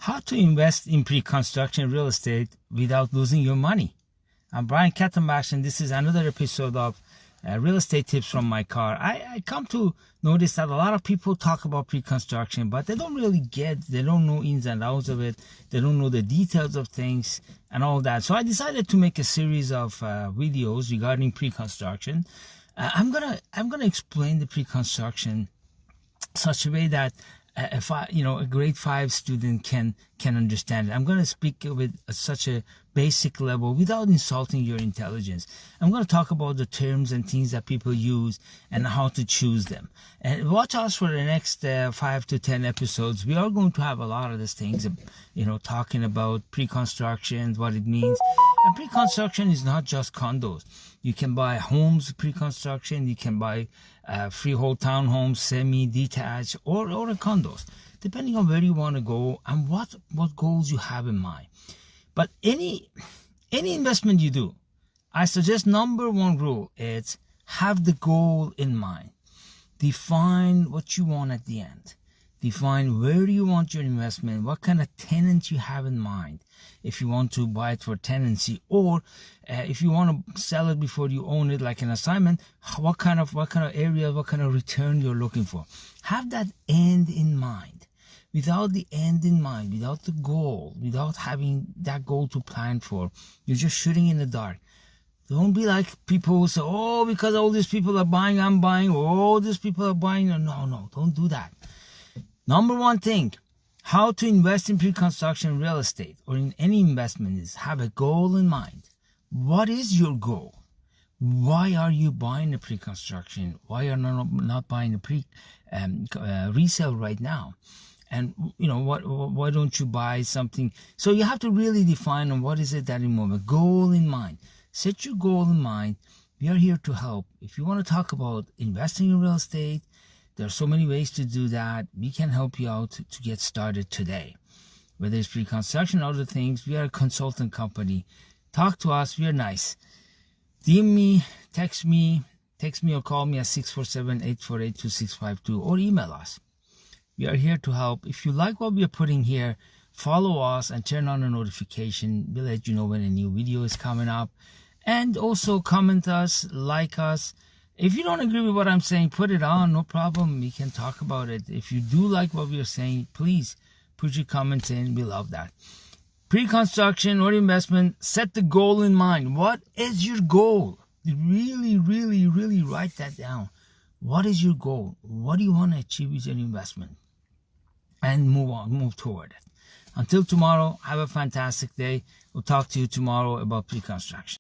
How to invest in pre-construction real estate without losing your money. I'm Brian Khatambakhsh, and this is another episode of real estate tips from my car. I come to notice that a lot of people talk about pre-construction, but they don't really they don't know ins and outs of it. They don't know the details of things and all that. So I decided to make a series of videos regarding pre-construction. I'm gonna explain the pre-construction such a way that a grade 5 student can understand it. I'm going to speak with such a basic level without insulting your intelligence. I'm going to talk about the terms and things that people use and how to choose them. And watch us for the next 5 to 10 episodes. We are going to have a lot of these things, talking about pre-construction, what it means. And pre-construction is not just condos. You can buy homes pre-construction. You can buy freehold townhomes, semi-detached, or condos, depending on where you want to go and what goals you have in mind. But any investment you do, I suggest number one rule is have the goal in mind. Define what you want at the end. Define where you want your investment, what kind of tenants you have in mind. If you want to buy it for tenancy, or if you want to sell it before you own it, like an assignment, what kind of area, what kind of return you're looking for. Have that end in mind. Without the end in mind, without the goal, without having that goal to plan for, you're just shooting in the dark. Don't be like people who say, oh, because all these people are buying, I'm buying. Oh, these people are buying. No, don't do that. Number one thing, how to invest in pre-construction real estate or in any investment is have a goal in mind. What is your goal? Why are you buying a pre-construction? Why are you not buying a resale right now? And why don't you buy something? So you have to really define on what is it that you want. A goal in mind. Set your goal in mind. We are here to help. If you want to talk about investing in real estate, there are so many ways to do that. We can help you out to get started today. Whether it's pre-construction or other things, we are a consultant company. Talk to us. We are nice. DM me, text me or call me at 647-848-2652 or email us. We are here to help. If you like what we are putting here, follow us and turn on the notification. We'll let you know when a new video is coming up. And also comment us, like us. If you don't agree with what I'm saying, put it on, no problem. We can talk about it. If you do like what we are saying, please put your comments in. We love that. Pre-construction or investment, set the goal in mind. What is your goal? Really, really, really write that down. What is your goal? What do you want to achieve with your investment? And move toward it. Until tomorrow, have a fantastic day. We'll talk to you tomorrow about pre-construction.